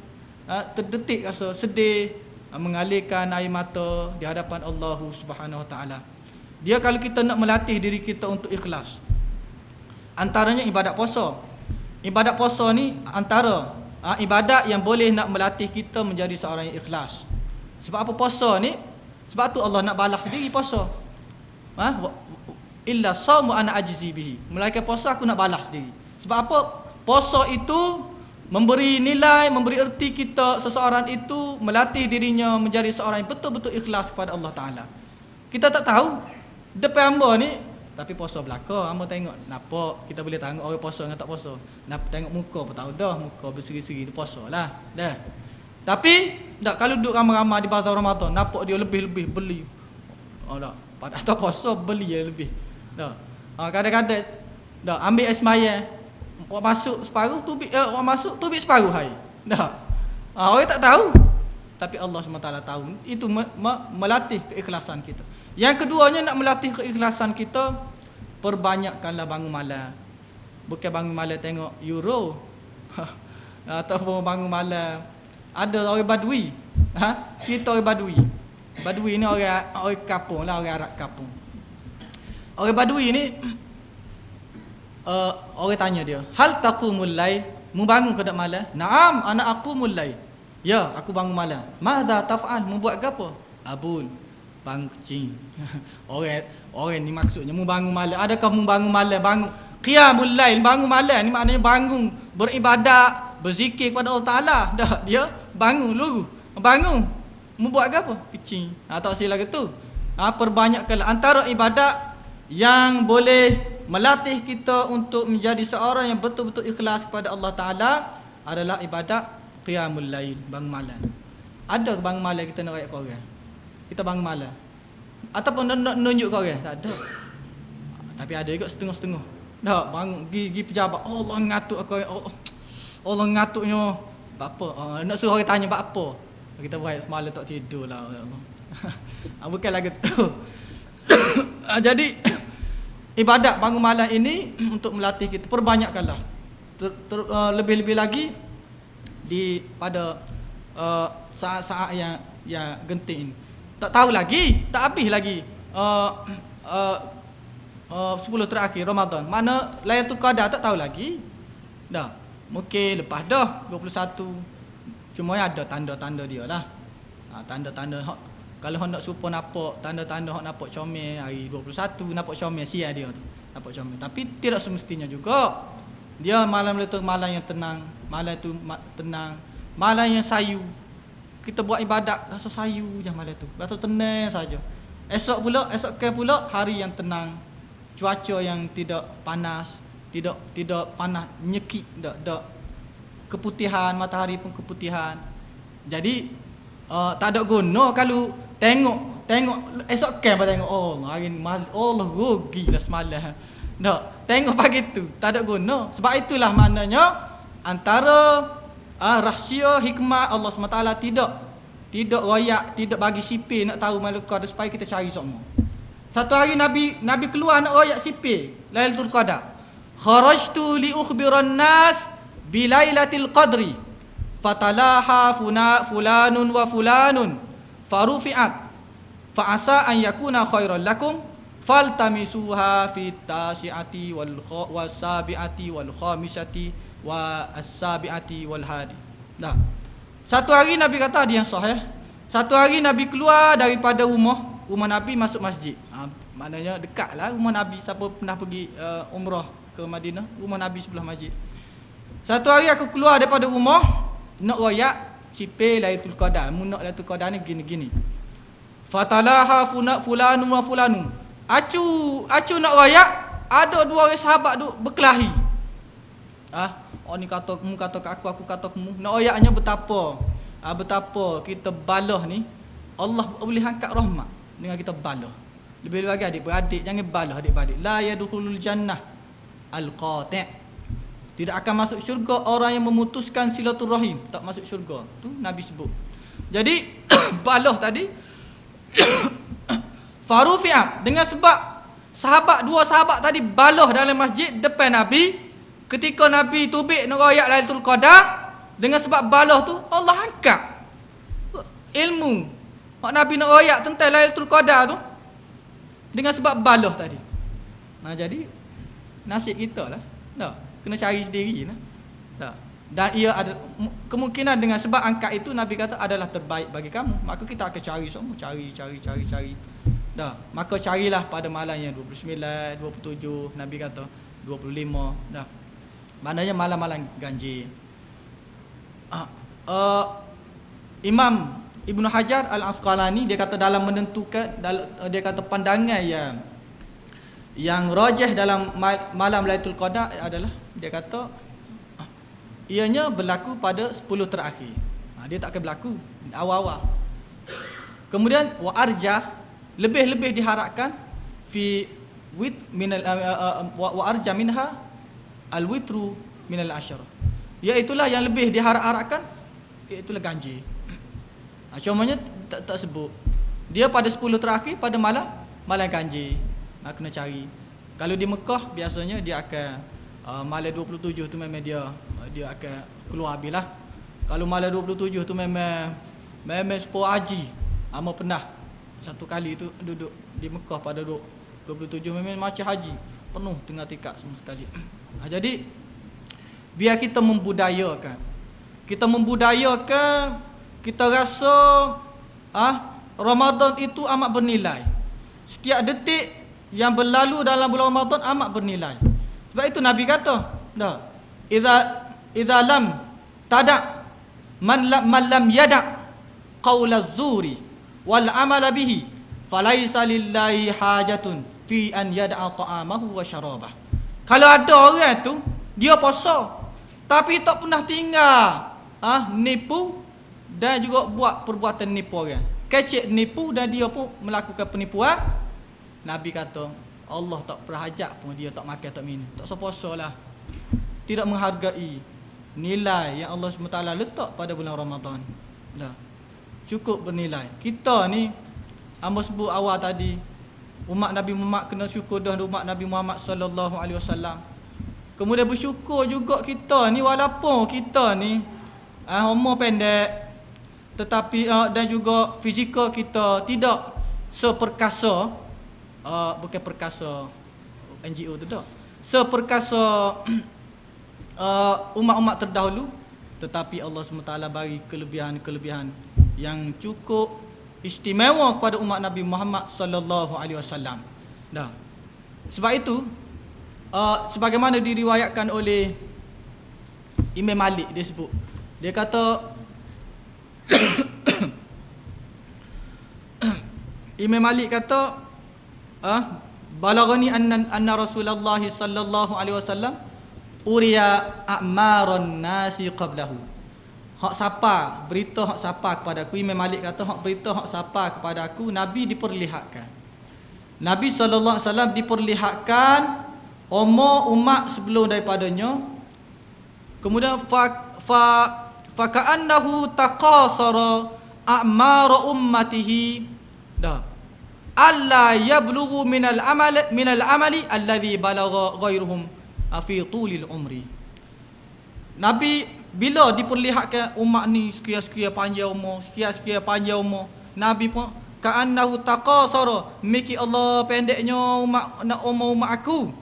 [SPEAKER 1] terdetik, rasa sedih, mengalirkan air mata di hadapan Allah Subhanahu Wa Ta'ala. Dia kalau kita nak melatih diri kita untuk ikhlas, antaranya ibadat puasa. Ibadat puasa ni antara ibadat yang boleh nak melatih kita menjadi seorang yang ikhlas. Sebab apa puasa ni? Sebab tu Allah nak balas sendiri puasa. Illa saumu ana ajzi bihi. Melainkan puasa aku nak balas sendiri. Sebab apa? Puasa itu memberi nilai, memberi erti kita, seseorang itu melatih dirinya menjadi seorang yang betul-betul ikhlas kepada Allah Ta'ala. Kita tak tahu depan hamba ni, tapi puasa belaka, hamba tengok nampak, kita boleh tengok orang puasa dengan tak puasa. Nak tengok muka pun tahu dah, muka berseri-seri dia puasa lah. Dah. Tapi kalau duduk ramai-ramai di bazar Ramadan, nampak dia lebih-lebih beli. Dah. Pada tak puasa beli dia lebih. Dah. Kadang-kadang dah ambil ais maya, orang masuk separuh, orang masuk tubik separuh hari. Dah. Orang tak tahu. Tapi Allah SWT tahu. Itu melatih keikhlasan kita. Yang keduanya, nak melatih keikhlasan kita, perbanyakkanlah bangun malam. Bukan bangun malam tengok Euro. Ataupun bangun malam. Ada orang Badui. Cerita orang Badui. Badui ni orang kampung lah, orang Arab kampung. Orang Badui ni, orang tanya dia, hal taqumul lail? Mu bangun ke dak malam? Naam, ana aqumul lail. Ya, aku bangun malam. Madza taf'al? Mu buat apa? Abul, bangun kecil. orang ni maksudnya mu bangun malam. Adakah mu bangun malam? Bangun qiyamul lail, bangun malam ni maknanya bangun beribadat, berzikir kepada Allah Taala. Dah, dia bangun lugu. Bangun. Mu buat apa? Kecil. Tak silap gitu. Perbanyakkanlah antara ibadat yang boleh melatih kita untuk menjadi seorang yang betul-betul ikhlas kepada Allah Ta'ala adalah ibadat qiyamul lail, bangun malam. Ada ke bangun malam kita nak rakyat korang? Kita bangun malam ataupun nak nunjuk korang? Tak ada. Tapi ada juga setengah-setengah. Dah bangun pergi pejabat, Allah ngatuk aku, Allah ngatuknya apa? Nak suruh orang tanya apa? Kita buat semalam tak tidur lah, ya Allah. Bukan lagu tu. Jadi ibadat bangun malam ini untuk melatih kita, perbanyakkanlah. Lebih-lebih lagi pada saat-saat yang genting ini. Tak tahu lagi, tak habis lagi 10 terakhir Ramadan. Mana Lailatul Qadar tak tahu lagi. Dah, mungkin lepas dah 21. Cuma ada tanda-tanda dia lah. Tanda-tanda kalau hok nak supo nampak tanda-tanda hok nampak comel hari 21 nampak comel sial dia tu. Nampak comel. Tapi tidak semestinya juga. Dia malam itu malam yang tenang, malam itu tenang, malam yang sayu. Kita buat ibadat rasa sayu je malam tu. Rasa tenang saja. Esok pula hari yang tenang. Cuaca yang tidak panas, tidak panas nyekik, tak keputihan, matahari pun keputihan. Jadi tak ada guna kalau tengok esok tengok hari Allah rugi dah semalam. Tak, tengok pagi tu tak ada guna. Sebab itulah maknanya antara rahsia hikmah Allah SWT tidak royak, tidak bagi sipir nak tahu Lailatul Qadar supaya kita cari semua. Satu hari Nabi keluar nak royak sipir Lailatul Qadar. Kharajtu li ukhbiran nas bi Lailatul Qadri fatalaha fulanun wa fulanun farufi'at fa asa an yakuna khairan lakum faltamisuha fi tasi'ati wal wasabi'ati wal khamisati wa as-sabi'ati wal hadi. Dah. Satu hari Nabi kata dia yang sahih. Satu hari Nabi keluar daripada rumah Nabi masuk masjid. Maknanya dekatlah rumah Nabi. Siapa pernah pergi umrah ke Madinah, rumah Nabi sebelah masjid. Satu hari aku keluar daripada rumah nak royak sipir Lailatul Qadar. Nak Lailatul Qadar ni gini-gini. Fatalaha fulanu wa fulanu. Acu nak royak, ada dua orang sahabat duk berkelahi. Ni kata kamu, kata aku kata kamu. Nak royaknya betapa kita balah ni Allah boleh angkat rahmat dengan kita balah. Lebih-lebih lagi adik-beradik jangan balah adik-beradik. La yadkhulul jannah al-qati'. Tidak akan masuk syurga orang yang memutuskan silaturahim. Tak masuk syurga. Tu Nabi sebut. Jadi balah tadi farufi'at dengan sebab dua sahabat tadi balah dalam masjid depan Nabi. Ketika Nabi tubik nak royak Lailatul Qadar, dengan sebab balah tu Allah angkat ilmu mak Nabi nak royak tentang Lailatul Qadar tu dengan sebab balah tadi. Jadi nasib kita lah. Kena cari sendiri lah. Dan ia ada kemungkinan dengan sebab angkat itu Nabi kata adalah terbaik bagi kamu. Maka kita akan cari semua, cari. Maka carilah pada malam yang 29, 27, Nabi kata 25. Maknanya malam-malam ganjil. Imam Ibn Hajar Al-Asqalani dia kata dalam menentukan dia kata pandangan yang rajih dalam malam Lailatul Qadar adalah dia kata ianya berlaku pada 10 terakhir. Dia tak akan berlaku awal-awal. Kemudian wa arja lebih diharapkan fi wit min wa arja minha al-witru min al-ashr. Iaitulah yang lebih diharap-harapkan iaitulah ganjil. Cumanya tak sebut. Dia pada 10 terakhir pada malam ganjil. Kena cari. Kalau di Mekah biasanya dia akan malam 27 tu memang dia akan keluar habislah. Kalau malam 27 tu memang sepuluh haji. Amo pernah satu kali tu duduk di Mekah pada 27 memang macam haji, penuh tengah tikar semua sekali. Jadi biar kita membudayakan. Kita rasa Ramadan itu amat bernilai. Setiap detik yang berlalu dalam bulan Ramadan amat bernilai. Sebab itu Nabi kata, idza lam tada man lam yada qaula zuri wal amala bihi falaisa lillahi hajatun fi an yada'a ta'amahu wa syarabah. Kalau ada orang tu dia puasa tapi tak pernah tinggal nipu dan juga buat perbuatan nipu orang, kecek nipu dan dia pun melakukan penipuan, Nabi kata Allah tak berhajat pun dia tak makan tak minum, tak sepuasa lah, tidak menghargai nilai yang Allah SWT letak pada bulan Ramadan. Cukup bernilai. Kita ni hamba sebut awal tadi, umat Nabi Muhammad kena syukur dah umat Nabi Muhammad sallallahu alaihi wasallam. Kemudian bersyukur juga kita ni walaupun kita ni umur pendek, tetapi dan juga fizikal kita tidak seperkasa, bukan perkasa NGO tu dah, seperkasa umat-umat terdahulu, tetapi Allah SWT bagi kelebihan-kelebihan yang cukup istimewa kepada umat Nabi Muhammad sallallahu alaihi wasallam. Dah. Sebab itu sebagaimana diriwayatkan oleh Imam Malik, dia sebut, dia kata Imam Malik kata balagani anna Rasulullah sallallahu alaihi wasallam uriya a'maran nasi qablahu. Hak siapa berita hak siapa kepada aku, Imam Malik kata hak berita hak siapa kepada aku, Nabi diperlihatkan, Nabi sallallahu alaihi wasallam diperlihatkan umur umat sebelum daripadanya. Kemudian fa ka'annahu taqasara a'mar ummatihi dah alla yablughu minal amali alladhi balagha ghairuhum fi tulil umri. Nabi bila diperlihatkan umat ni sekian-sekian panjang umur, sekian-sekian panjang umur, Nabi pun ka'annahu taqasara, miki Allah pendeknya umur umat aku,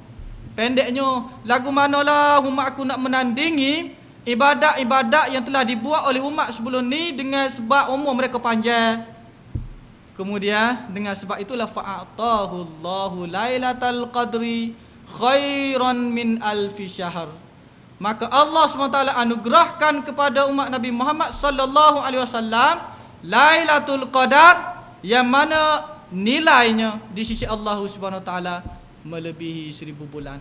[SPEAKER 1] pendeknya lagu manalah umat aku nak menandingi ibadat-ibadat yang telah dibuat oleh umat sebelum ni dengan sebab umur mereka panjang. Kemudian dengan sebab itulah fa'atahu Allahu lailatal qadri khairan min alfi syahr. Maka Allah SWT anugerahkan kepada umat Nabi Muhammad sallallahu alaihi wasallam Lailatul Qadar, yang mana nilainya di sisi Allah Subhanahu wa taala melebihi 1000 bulan.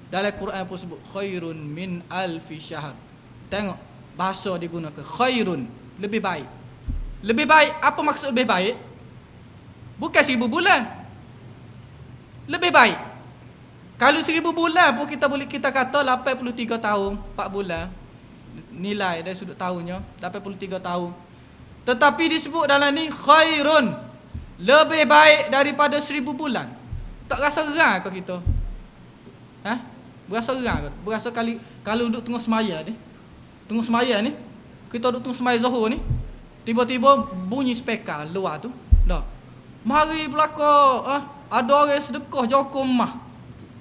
[SPEAKER 1] Dalam Quran pun sebut khairun min alfi syahr. Tengok bahasa digunakan, khairun, lebih baik. Lebih baik, apa maksud lebih baik? Bukan 1000 bulan. Lebih baik. Kalau 1000 bulan pun kita kata 83 tahun, 4 bulan. Nilai dari sudut tahunnya 83 tahun. Tetapi disebut dalam ni khairun, lebih baik daripada 1000 bulan. Tak rasa gerang ke kita? Berasa gerang ke? Berasa kalau duduk tengah semaya ni, kita duduk tengah semaya Zuhur ni, tiba-tiba bunyi speaker luar tu, dah. Mari belakang, ada orang sedekah jokong mah.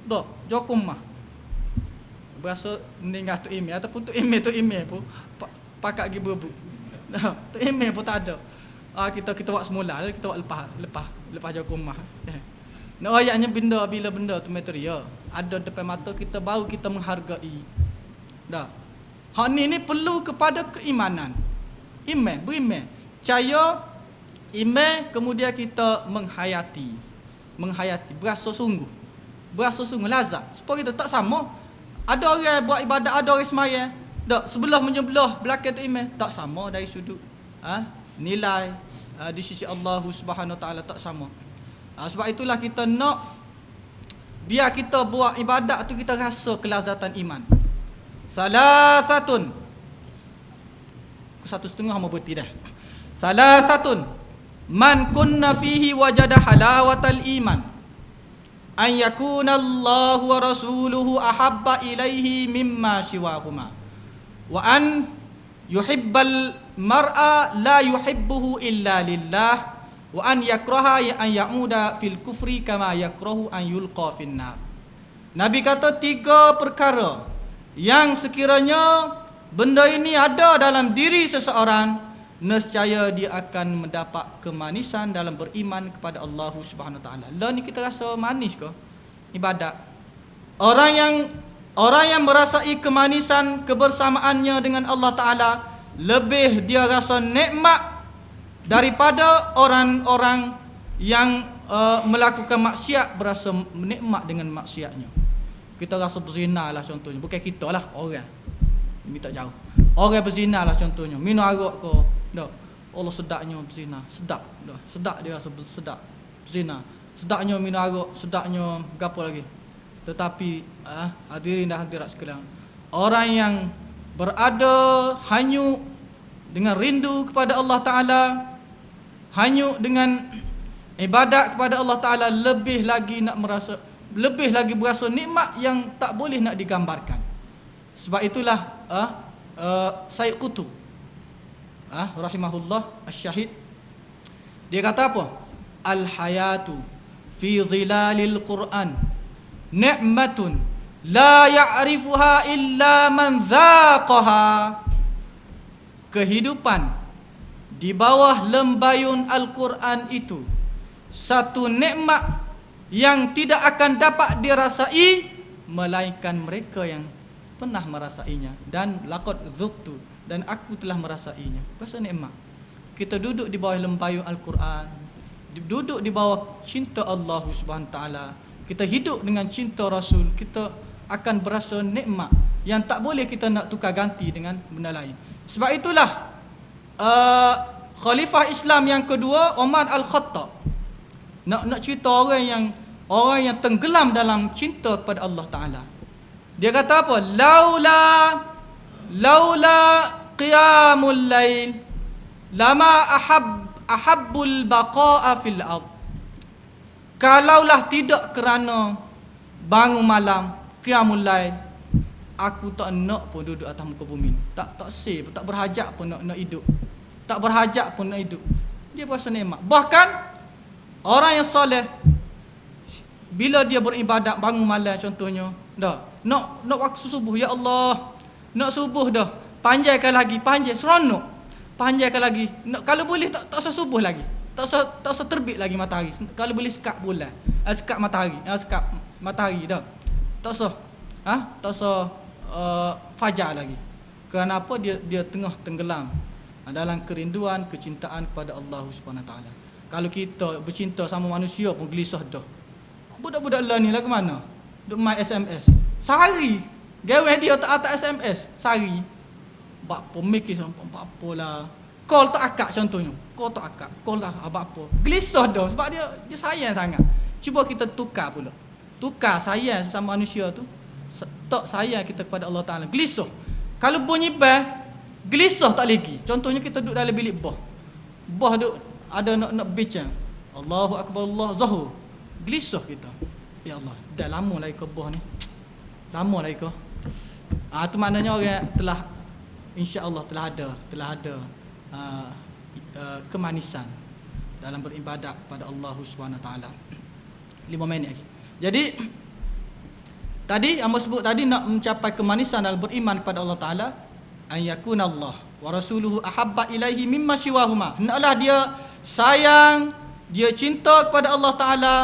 [SPEAKER 1] Dah, jokong mah. Berasa meninggal tu email ataupun tu email pun pakak pergi berebut. Dah, tu email pun tak ada. Kita buat semula, kita buat lepas jokong mah. Nak ayatnya bila benda tu material ada depan mata kita, baru kita menghargai. Dah. Hak ni perlu kepada keimanan. Beriman. Percaya, iman, kemudian kita menghayati, berasa sungguh lazat. Supaya kita tak sama. Ada orang buat ibadat, ada orang semaya, tak sebelah menyebelah belakang tu iman, tak sama dari sudut nilai di sisi Allah Subhanahu wa taala, tak sama. Sebab itulah kita nak biar kita buat ibadat tu kita rasa kelazatan iman. Salah satun 1.5 mau berhenti dah. Salah satun man kunna fihi wajada halawatal iman an yakuna Allah wa rasuluhu ahabba ilaihi mimma siwahuma wa an yuhibbal mar'a la yuhibbuhu illa lillah wa an yakraha an ya'uda fil kufri kama yakrahu an yulqa finnar. Nabi kata 3 perkara yang sekiranya benda ini ada dalam diri seseorang, nescaya dia akan mendapat kemanisan dalam beriman kepada Allah Subhanahu wa taala. Lah ni kita rasa manis ke ibadat? Orang yang merasai kemanisan kebersamaannya dengan Allah taala, lebih dia rasa nikmat daripada orang-orang yang melakukan maksiat berasa nikmat dengan maksiatnya. Kita rasa berzina lah contohnya, bukan kita lah, orang ini tak jauh, orang berzina lah contohnya, minum arak ke, dah Allah sedapnya berzina, sedap dia rasa sedap berzina, sedapnya minum arak, sedapnya gapo lagi. Tetapi hadirin dan hadirat sekalian, orang yang berada hanyut dengan rindu kepada Allah Ta'ala, hanyut dengan ibadat kepada Allah Ta'ala, lebih lagi berasa nikmat yang tak boleh nak digambarkan. Sebab itulah Sayyid Qutb, rahimahullah asy-syahid, dia kata apa? Al hayatu fi dhilalil Quran ni'matun la ya'rifuha illa man dzaqaha. Kehidupan di bawah lembayun Al-Quran itu satu nikmat yang tidak akan dapat dirasai melainkan mereka yang pernah merasainya. Dan laqad dzuktu, dan aku telah merasainya. Pasal nikmat kita duduk di bawah lembayung Al-Quran, duduk di bawah cinta Allah Subhanahu taala, kita hidup dengan cinta Rasul, kita akan berasa nikmat yang tak boleh kita nak tukar ganti dengan benda lain. Sebab itulah Khalifah Islam yang kedua, Umar Al-Khattab, nak cerita orang yang tenggelam dalam cinta kepada Allah Taala. Dia kata apa? Laula qiyamul lail lama ahabbul baqa'a fil ard. Kalaulah tidak kerana bangun malam, qiyamul lail, aku tak nak pun duduk atas muka bumi. Tak tak berhajat pun nak hidup. Tak berhajat pun nak hidup. Dia berasa nikmat. Bahkan orang yang soleh, bila dia beribadat bangun malam contohnya, nak waktu subuh, ya Allah, nak subuh dah, panjaikan lagi, seronok. Panjaikan lagi. Kalau boleh tak usah subuh lagi. Tak usah terbit lagi matahari. Kalau boleh sekat bulan, sekat matahari dah. Tak usah tak usah fajar lagi. Kerana apa? Dia tengah tenggelam dalam kerinduan, kecintaan kepada Allah Subhanahu taala. Kalau kita bercinta sama manusia pun gelisah dah. Budak-budak lah ni lah ke mana? Duk main SMS. Sehari gawe dia tak atas SMS. Sehari. Apa mikir apa lah. Call tak akak contohnya. Call tak akak. Call lah apa. Gelisah dah sebab dia sayang sangat. Cuba kita tukar pula. Tukar sayang sesama manusia tu. Tak sayang kita kepada Allah Taala. Gelisah. Kalau bunyi bel, gelisah tak lagi. Contohnya kita duduk dalam bilik bah. Bah duk ada nak bincang. Allahu akbar, Allah Zuhur. Gelisah kita. Ya Allah, dah lama lagi ke bah ni. Lama lagi ke. Tu maknanya orang telah, insya-Allah telah ada kemanisan dalam beribadat kepada Allah Subhanahu taala. 5 minit lagi. Jadi tadi hamba sebut tadi, nak mencapai kemanisan dalam beriman kepada Allah taala, an yakunallah wa rasuluhu ahabba ilaihi mimma siwahuma. Hendaklah dia sayang, dia cinta kepada Allah taala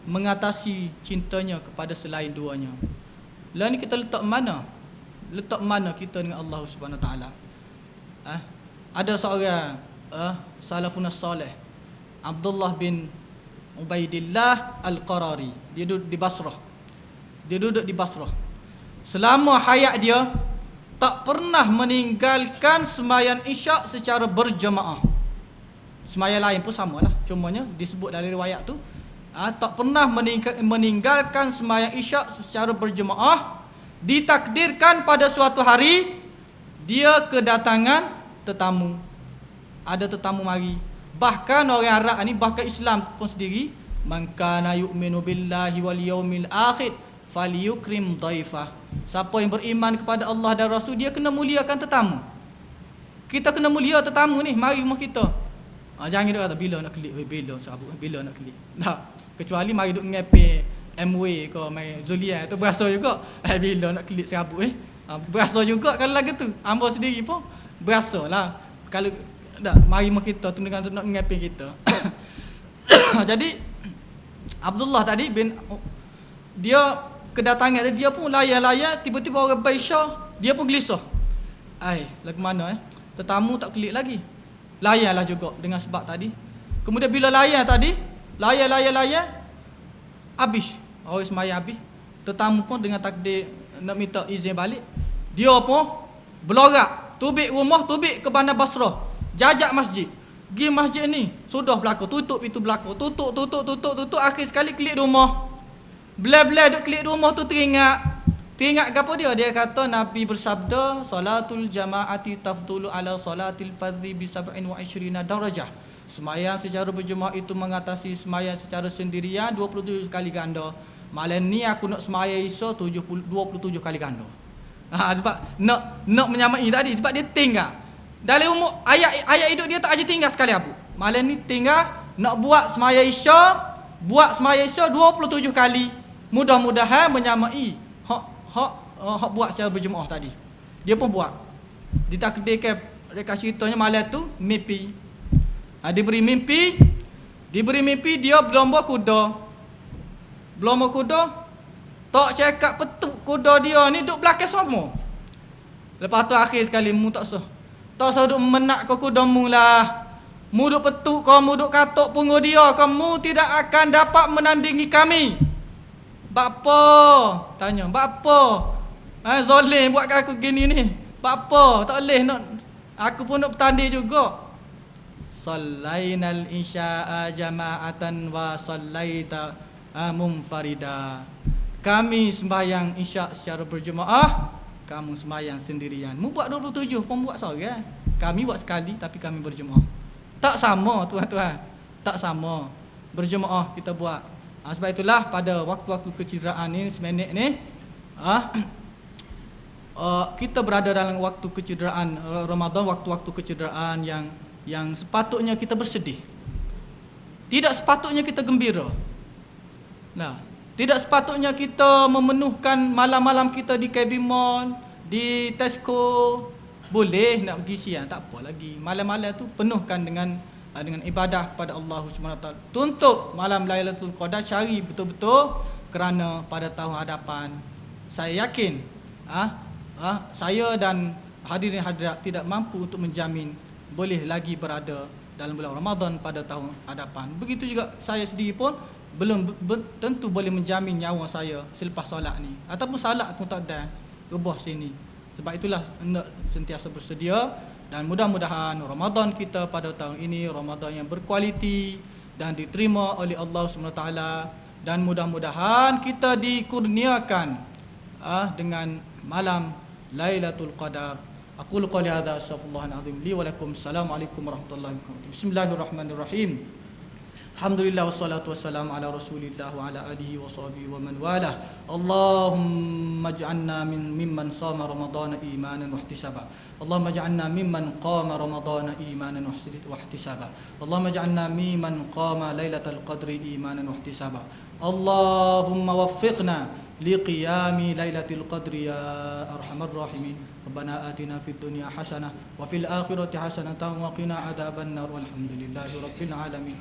[SPEAKER 1] mengatasi cintanya kepada selain duanya. Lah ni kita letak mana? Letak mana kita dengan Allah Subhanahu taala? Ada seorang salafun salih, Abdullah bin Ubaidillah Al-Qarari. Dia duduk di Basrah. Selama hayat dia tak pernah meninggalkan sembahyang Isyak secara berjemaah. Sembahyang lain pun samalah, cumanya disebut dari riwayat tu, tak pernah meninggalkan sembahyang Isyak secara berjemaah. Ditakdirkan pada suatu hari dia kedatangan tetamu. Ada tetamu mari. Bahkan orang Arab ni, bahkan Islam pun sendiri, man kana yu'minu billahi wal yaumil akhir falyukrim dhaifah. Siapa yang beriman kepada Allah dan Rasul, dia kena muliakan tetamu. Kita kena mulia tetamu ni, mari rumah kita. Jangan dia kata bila nak klik, bila nak klik. Kecuali mari duk ngepe MW ke mai Zulia tu berasa juga. Bila nak klik serabut berasa juga kalau lagu tu. Hamba sendiri pun berasalah. Kalau mari rumah kita tu dengan nak ngepe kita. Jadi Abdullah tadi dia kedatangan dia pun layan-layan, tiba-tiba orang Baisyah, dia pun gelisah. Lagu mana tetamu tak klik lagi. Layanlah juga dengan sebab tadi. Kemudian bila layan tadi, layan habis. Orang sembahyang habis. Tetamu pun dengan takdir nak minta izin balik. Dia pun belorak, tubik rumah, tubik ke bandar Basrah. Jajak masjid. Pergi masjid ni, sudah belakang, tutup pintu belakang, tutup. Akhir sekali klik rumah. Belah-belah duk klik rumah tu teringat apa dia? Dia kata Nabi bersabda, salatul jamaati tafdulu ala salatil fardhi bi 27 darajah. Sembahyang secara berjemaah itu mengatasi sembahyang secara sendirian 27 kali ganda. Malam ni aku nak sembahyang Isya 27 kali ganda. Sebab nak menyamai tadi, sebab dia tinggal. Dalam umur ayat hidup dia tak aja tinggal sekali abu. Malam ni tinggal nak buat semaya Isya, buat semaya Isya 27 kali. Mudah-mudahan menyamai hak buat secara berjemaah tadi. Dia pun buat. Ditakdirkan mereka ceritanya malam tu mimpi. Diberi mimpi dia berlomba kuda. Berlomba kuda, tak cakap petuk kuda dia ni duk belakang semua. Lepas tu akhir sekali mu tak sah. Tak sah duk menak ke kuda mu lah. Mu duk petuk kau, mu duk katuk punggung dia, kamu tidak akan dapat menandingi kami. Bapa? Tanya, bapa? Zolim buat aku gini ni. Bapa? Tak boleh nak. Aku pun nak bertanding juga. Sallainal isya'a jama'atan wa sallaita munfarida. Kami sembahyang isya' secara berjemaah, kamu sembahyang sendirian. Mu buat 27 pun buat seorang. Kami buat sekali tapi kami berjemaah. Tak sama tuan-tuan. Tak sama. Berjemaah kita buat. Sebab itulah pada waktu-waktu kecederaan ni seminit ni kita berada dalam waktu kecederaan Ramadan, waktu-waktu kecederaan yang sepatutnya kita bersedih. Tidak sepatutnya kita gembira. Nah, tidak sepatutnya kita memenuhkan malam-malam kita di KB Mall, di Tesco. Boleh nak pergi siang, tak apa lagi. Malam-malam tu penuhkan dengan ibadah kepada Allah SWT. Tuntut malam Lailatul Qadar, cari betul-betul, kerana pada tahun hadapan saya yakin saya dan hadirin hadirat tidak mampu untuk menjamin boleh lagi berada dalam bulan Ramadan pada tahun hadapan. Begitu juga saya sendiri pun belum tentu boleh menjamin nyawa saya selepas solat ni, ataupun solat pun tak ada rebah sini. Sebab itulah hendak sentiasa bersedia, dan mudah-mudahan Ramadan kita pada tahun ini Ramadan yang berkualiti dan diterima oleh Allah SWT, dan mudah-mudahan kita dikurniakan dengan malam Lailatul Qadar. Aqulu qouli hadza astaghfirullahal azim li wa lakum. Assalamualaikum warahmatullahi wabarakatuh. Bismillahirrahmanirrahim. Alhamdulillah wassalatu wassalamu ala Rasulillah wa ala alihi wa sahbihi wa man walah. Allahumma ij'alna mimman shama Ramadhana imanan wa ihtisaba. Allahumma ij'alna mimman qama Ramadhana imanan wa ihtisaba. Allahumma ij'alna mimman qama Lailatul Qadri imanan wa ihtisaba. Allahumma waffiqna liqiyami Lailatul Qadri ya arhamar rahimin. Rabbana atina fid dunya hasanah wa fil akhirati hasanatan wa qina adzaban nar. Walhamdulillahi rabbil alamin.